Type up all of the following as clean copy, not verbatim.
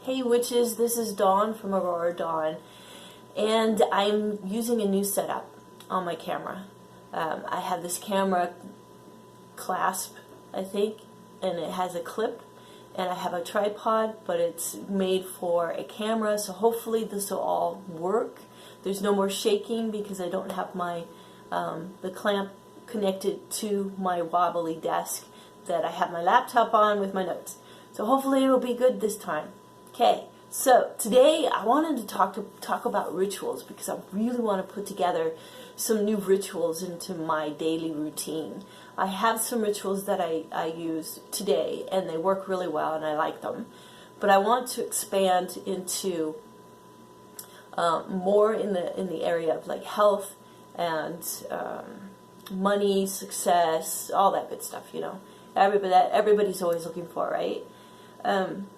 Hey witches, this is Dawn from Aurora Dawn, and I'm using a new setup on my camera. I have this camera clasp, I think, and it has a clip, and I have a tripod, but it's made for a camera, so hopefully this will all work. There's no more shaking because I don't have my the clamp connected to my wobbly desk that I have my laptop on with my notes. So hopefully it'll be good this time. Okay, so today I wanted to talk about rituals because I really want to put together some new rituals into my daily routine. I have some rituals that I use today and they work really well and I like them, but I want to expand into more in the area of like health and money, success, all that good stuff. You know, everybody's always looking for, right?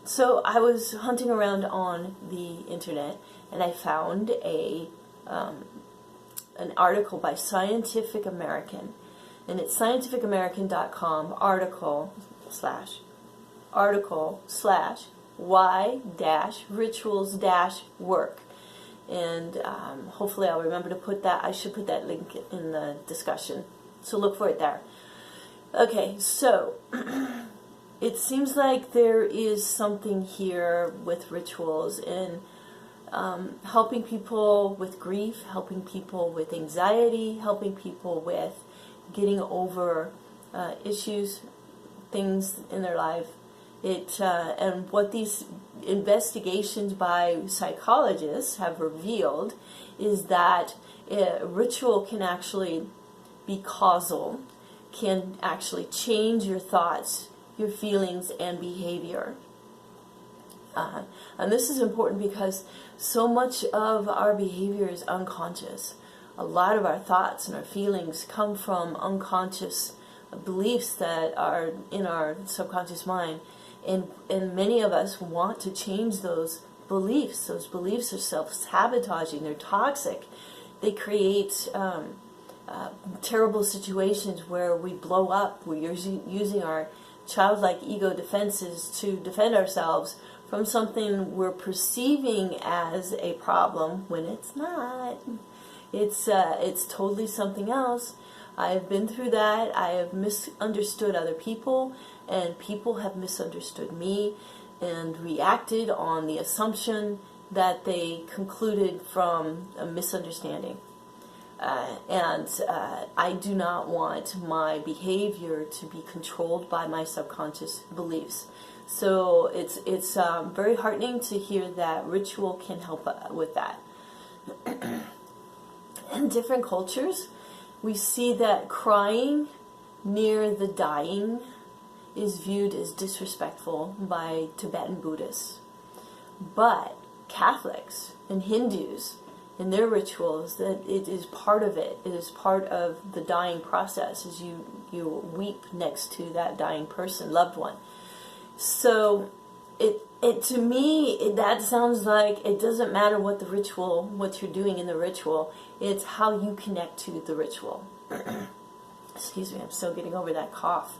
So I was hunting around on the internet and I found an article by Scientific American, and it's scientificamerican.com article/why-rituals-work, and hopefully I'll remember to put that. I should put that link in the discussion, so look for it there. Okay, so it seems like there is something here with rituals and helping people with grief, helping people with anxiety, helping people with getting over issues, things in their life. And what these investigations by psychologists have revealed is that a ritual can actually be causal, can actually change your thoughts, your feelings, and behavior. And this is important because so much of our behavior is unconscious. A lot of our thoughts and our feelings come from unconscious beliefs that are in our subconscious mind. And many of us want to change those beliefs. Those beliefs are self-sabotaging. They're toxic. They create terrible situations where we blow up. We're using our childlike ego defenses to defend ourselves from something we're perceiving as a problem when it's not. It's totally something else. I've been through that. I have misunderstood other people, and people have misunderstood me and reacted on the assumption that they concluded from a misunderstanding. I do not want my behavior to be controlled by my subconscious beliefs. So it's very heartening to hear that ritual can help with that. In different cultures, we see that crying near the dying is viewed as disrespectful by Tibetan Buddhists. But Catholics and Hindus, in their rituals, that it is part of it. It is part of the dying process as you weep next to that dying person, loved one. So it to me, that sounds like it doesn't matter what the ritual, what you're doing in the ritual. It's how you connect to the ritual. Excuse me, I'm still getting over that cough.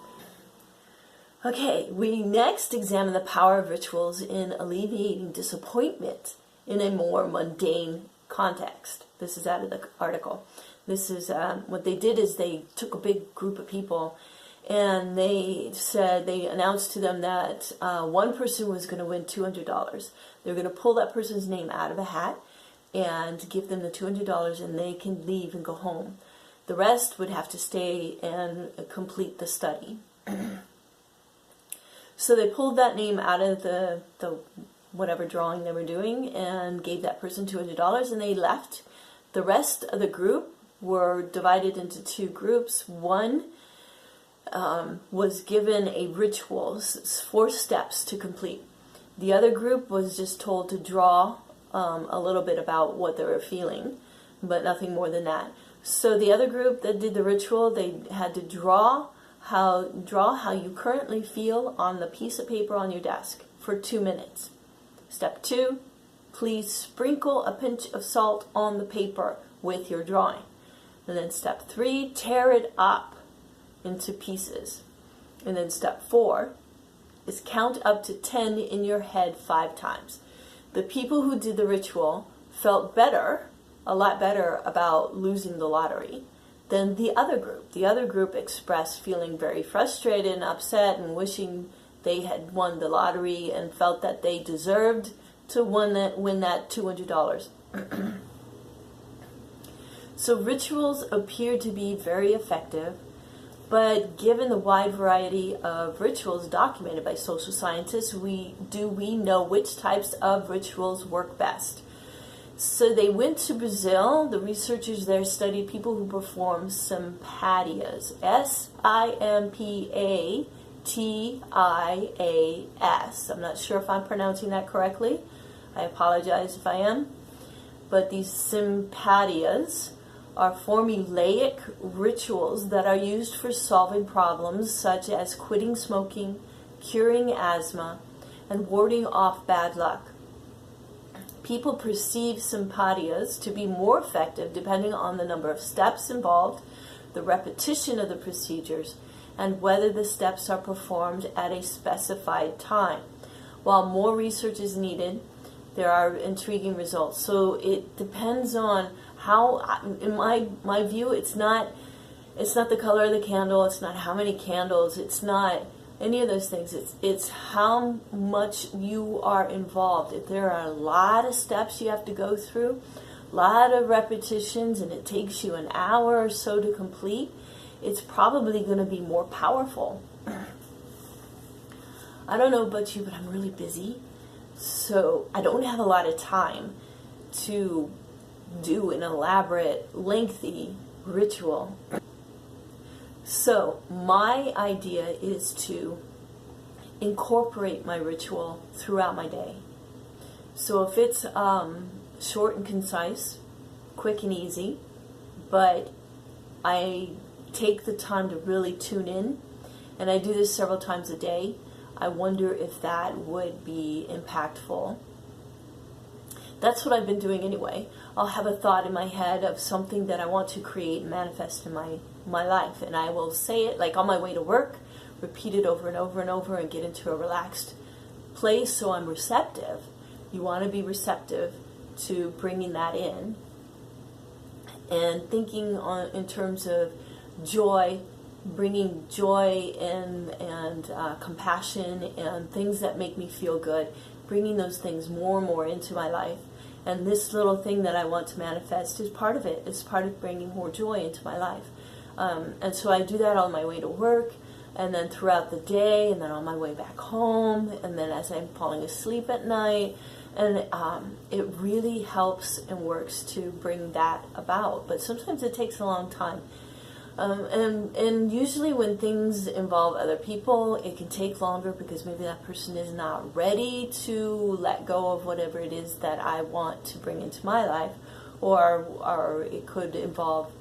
Okay, we next examine the power of rituals in alleviating disappointment in a more mundane context. This is out of the article. This is what they did is they took a big group of people and they announced to them that one person was going to win $200. They're going to pull that person's name out of a hat and give them the $200 and they can leave and go home. The rest would have to stay and complete the study. So they pulled that name out of the whatever drawing they were doing and gave that person $200 and they left. The rest of the group were divided into two groups. One was given a ritual, 4 steps to complete. The other group was just told to draw a little bit about what they were feeling, but nothing more than that. So the other group that did the ritual, they had to draw how you currently feel on the piece of paper on your desk for 2 minutes. Step 2, please sprinkle a pinch of salt on the paper with your drawing. And then step 3, tear it up into pieces. And then step 4, is count up to 10 in your head 5 times. The people who did the ritual felt better, a lot better about losing the lottery than the other group. The other group expressed feeling very frustrated and upset and wishing they had won the lottery and felt that they deserved to win that $200. So rituals appear to be very effective, but given the wide variety of rituals documented by social scientists, we know which types of rituals work best? So they went to Brazil. The researchers there studied people who perform simpatias, Simpatias. I'm not sure if I'm pronouncing that correctly. I apologize if I am. But these simpatias are formulaic rituals that are used for solving problems such as quitting smoking, curing asthma, and warding off bad luck. People perceive simpatias to be more effective depending on the number of steps involved, the repetition of the procedures, and whether the steps are performed at a specified time. While more research is needed, there are intriguing results. So it depends on how, in my view, it's not the color of the candle, it's not how many candles, it's not any of those things. It's how much you are involved. If there are a lot of steps you have to go through, a lot of repetitions, and it takes you an hour or so to complete, it's probably going to be more powerful. I don't know about you, but I'm really busy. So I don't have a lot of time to do an elaborate, lengthy ritual. So my idea is to incorporate my ritual throughout my day. So if it's short and concise, quick and easy, but I take the time to really tune in, and I do this several times a day, I wonder if that would be impactful. That's what I've been doing anyway. I'll have a thought in my head of something that I want to create and manifest in my life, and I will say it like on my way to work, repeat it over and over and over, and get into a relaxed place so I'm receptive. You want to be receptive to bringing that in and thinking in terms of joy, bringing joy and compassion and things that make me feel good, bringing those things more and more into my life. And this little thing that I want to manifest is part of it. It's part of bringing more joy into my life. And so I do that on my way to work, and then throughout the day, and then on my way back home, and then as I'm falling asleep at night. And it really helps and works to bring that about. But sometimes it takes a long time. And usually when things involve other people, it can take longer because maybe that person is not ready to let go of whatever it is that I want to bring into my life, or it could involve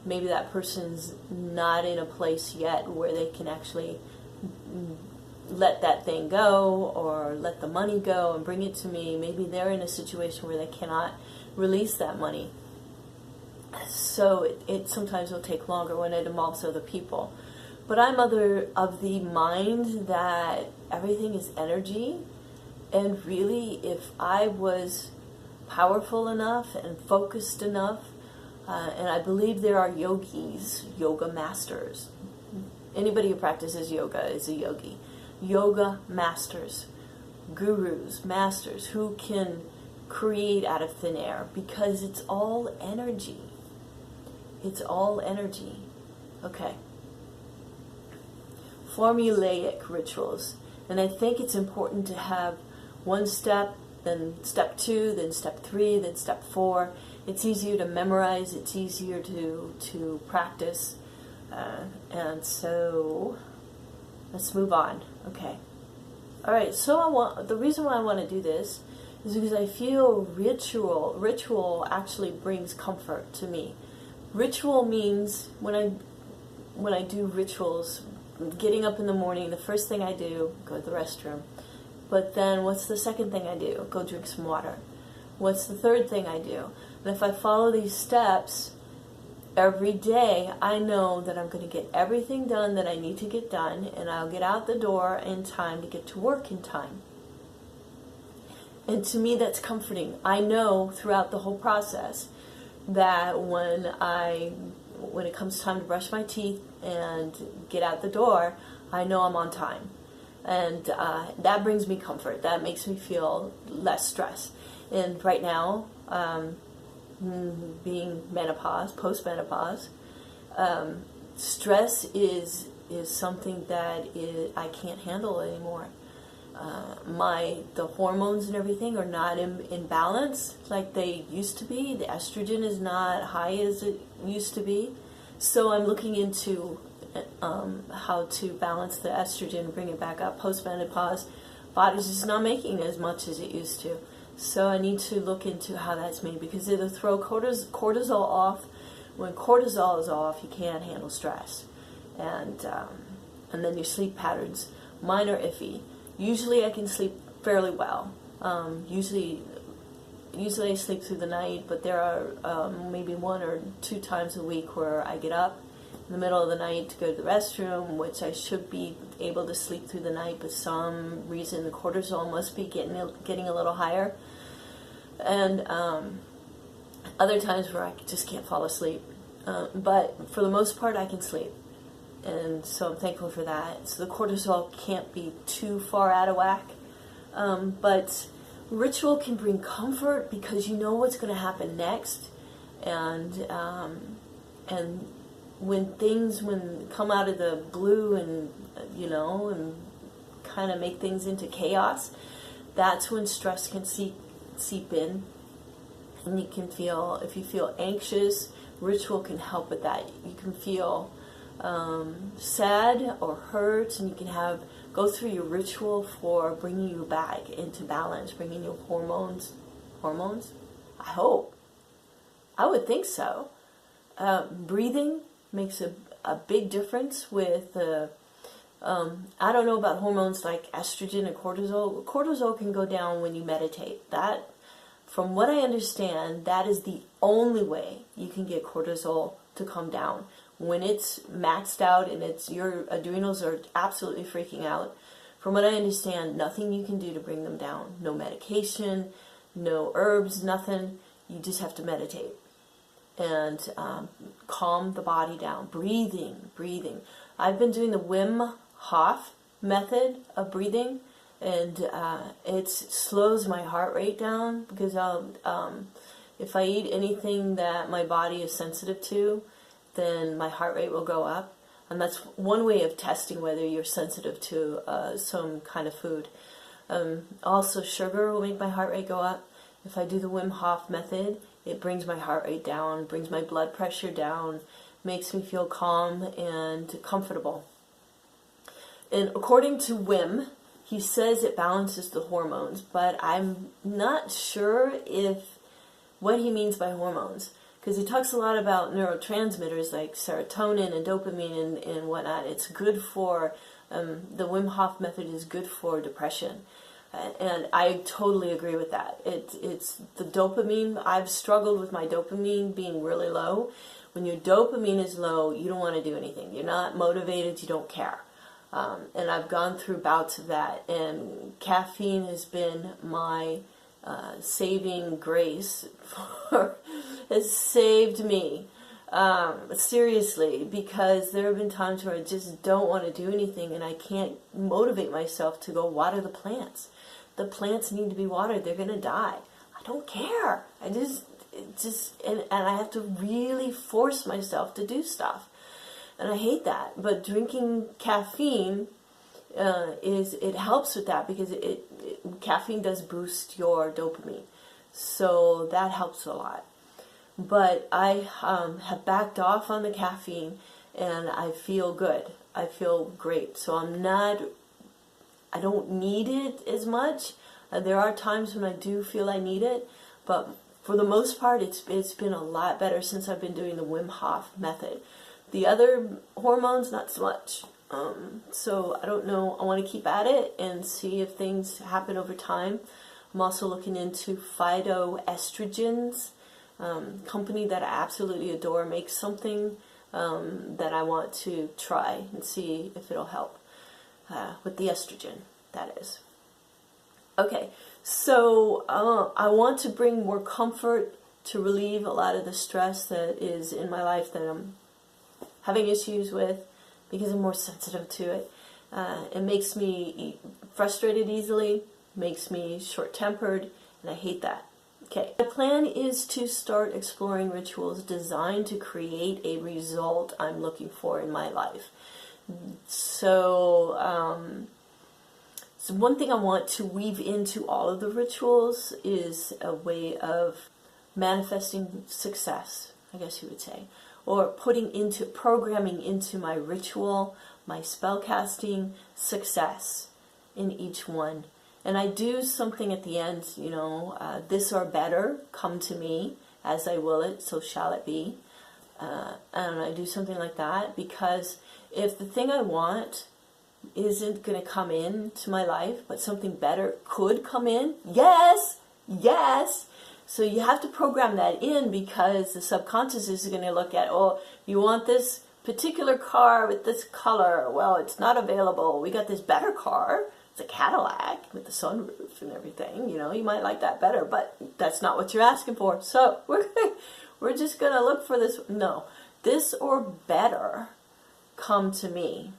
maybe that person's not in a place yet where they can actually let that thing go or let the money go and bring it to me. Maybe they're in a situation where they cannot release that money. So it sometimes will take longer when it involves other people. But I'm of the mind that everything is energy, and really if I was powerful enough and focused enough, and I believe there are yogis, yoga masters. Anybody who practices yoga is a yogi. Yoga masters, gurus, masters who can create out of thin air, because it's all energy. It's all energy. Okay. Formulaic rituals. And I think it's important to have one step, then step 2, then step 3, then step 4. It's easier to memorize. It's easier to practice. And so let's move on. Okay. All right. So the reason why I want to do this is because I feel ritual actually brings comfort to me. Ritual means when I do rituals, getting up in the morning, the first thing I do, go to the restroom. But then what's the second thing I do? Go drink some water. What's the third thing I do? And if I follow these steps, every day I know that I'm going to get everything done that I need to get done, and I'll get out the door in time to get to work in time. And to me, that's comforting. I know throughout the whole process that when it comes time to brush my teeth and get out the door, I know I'm on time. And that brings me comfort. That makes me feel less stress. And right now, being menopause, post-menopause, stress is something that I can't handle anymore. The hormones and everything are not in balance like they used to be. The estrogen is not high as it used to be. So I'm looking into how to balance the estrogen, bring it back up. Post-menopause, body's just not making as much as it used to. So I need to look into how that's made, because it'll throw cortisol off. When cortisol is off, you can't handle stress. And then your sleep patterns. Mine are iffy. Usually I can sleep fairly well. Usually I sleep through the night, but there are maybe 1 or 2 times a week where I get up in the middle of the night to go to the restroom, which I should be able to sleep through the night, but some reason the cortisol must be getting a little higher. And other times where I just can't fall asleep. But for the most part, I can sleep. And so I'm thankful for that. So the cortisol can't be too far out of whack. But ritual can bring comfort because you know what's going to happen next. And when things come out of the blue and kind of make things into chaos, that's when stress can seep in. And you can feel, if you feel anxious, ritual can help with that. You can feel sad or hurt, and you can go through your ritual for bringing you back into balance, bringing your hormones. I hope. I would think so. Breathing makes a big difference with I don't know about hormones like estrogen and cortisol. Cortisol can go down when you meditate. That, from what I understand, that is the only way you can get cortisol to come down. When it's maxed out and your adrenals are absolutely freaking out, from what I understand, nothing you can do to bring them down. No medication, no herbs, nothing. You just have to meditate and calm the body down. Breathing. I've been doing the Wim Hof method of breathing, and it slows my heart rate down, because if I eat anything that my body is sensitive to, then my heart rate will go up. And that's one way of testing whether you're sensitive to some kind of food. Also, sugar will make my heart rate go up. If I do the Wim Hof method, it brings my heart rate down, brings my blood pressure down, makes me feel calm and comfortable. And according to Wim, he says it balances the hormones, but I'm not sure what he means by hormones, because he talks a lot about neurotransmitters like serotonin and dopamine and whatnot. It's good for, the Wim Hof method is good for depression. And I totally agree with that. It's the dopamine. I've struggled with my dopamine being really low. When your dopamine is low, you don't want to do anything. You're not motivated. You don't care. And I've gone through bouts of that. And caffeine has been my saving grace. Has saved me. Seriously, because there have been times where I just don't want to do anything, and I can't motivate myself to go water the plants. The plants need to be watered. They're going to die. I don't care. And I have to really force myself to do stuff. And I hate that. But drinking caffeine it helps with that, because caffeine does boost your dopamine. So that helps a lot. But I have backed off on the caffeine, and I feel good. I feel great. So I don't need it as much. There are times when I do feel I need it, but for the most part, it's been a lot better since I've been doing the Wim Hof method. The other hormones, not so much. So I don't know. I want to keep at it and see if things happen over time. I'm also looking into phytoestrogens, company that I absolutely adore makes something that I want to try and see if it'll help with the estrogen, that is. Okay, so I want to bring more comfort to relieve a lot of the stress that is in my life that I'm having issues with because I'm more sensitive to it. It makes me frustrated easily, makes me short-tempered, and I hate that. Okay, my plan is to start exploring rituals designed to create a result I'm looking for in my life. So one thing I want to weave into all of the rituals is a way of manifesting success, I guess you would say, or programming into my ritual, my spellcasting success in each one. And I do something at the end, this or better, come to me, as I will it, so shall it be. And I do something like that because if the thing I want isn't going to come into my life, but something better could come in, yes. So you have to program that in because the subconscious is going to look at, oh, you want this particular car with this color. Well, it's not available. We got this better car. It's a Cadillac with the sunroof and everything. You might like that better, but that's not what you're asking for. So we're just going to look for this. No, this or better come to me.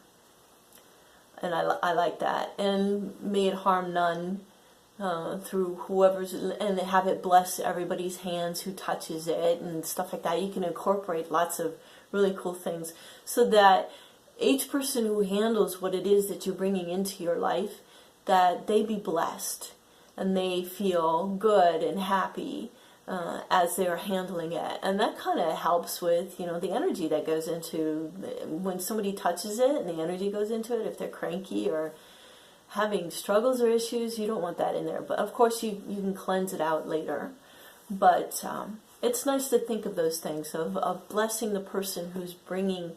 And I like that. And may it harm none through whoever's, and have it bless everybody's hands who touches it and stuff like that. You can incorporate lots of really cool things so that each person who handles what it is that you're bringing into your life, that they be blessed and they feel good and happy as they're handling it. And that kind of helps with, the energy that goes into when somebody touches it and the energy goes into it. If they're cranky or having struggles or issues, you don't want that in there. But of course you can cleanse it out later. But it's nice to think of those things, of blessing the person who's bringing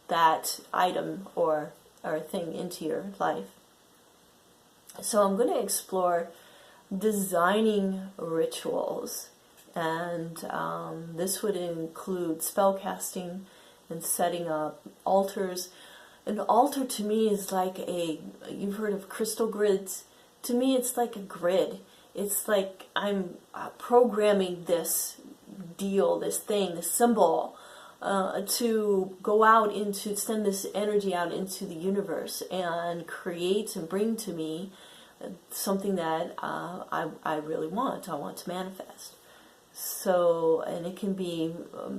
that item or thing into your life. So I'm going to explore designing rituals, and this would include spellcasting and setting up altars. An altar to me is like you've heard of crystal grids? To me it's like a grid. It's like I'm programming this deal, this thing, this symbol, to go out send this energy out into the universe and create and bring to me something that I really want. I want to manifest. So, and it can be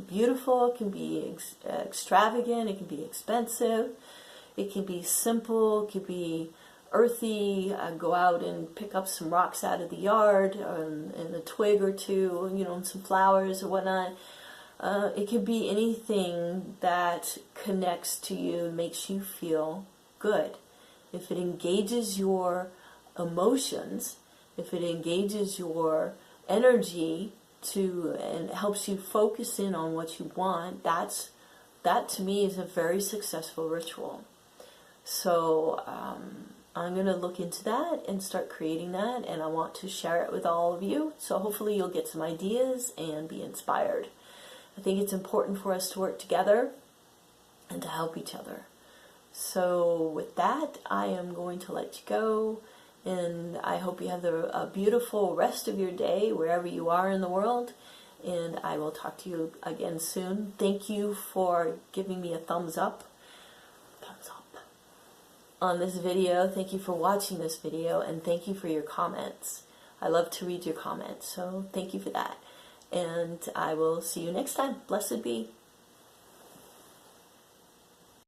beautiful, it can be extravagant, it can be expensive, it can be simple, it can be earthy. Go out and pick up some rocks out of the yard, and a twig or two, and some flowers or whatnot. It can be anything that connects to you and makes you feel good. If it engages your emotions, if it engages your energy and helps you focus in on what you want, that to me is a very successful ritual. So I'm going to look into that and start creating that, and I want to share it with all of you. So hopefully you'll get some ideas and be inspired. I think it's important for us to work together and to help each other. So with that, I am going to let you go, and I hope you have a beautiful rest of your day wherever you are in the world, and I will talk to you again soon. Thank you for giving me a thumbs up on this video. Thank you for watching this video, and thank you for your comments. I love to read your comments, so thank you for that. And I will see you next time. Blessed be.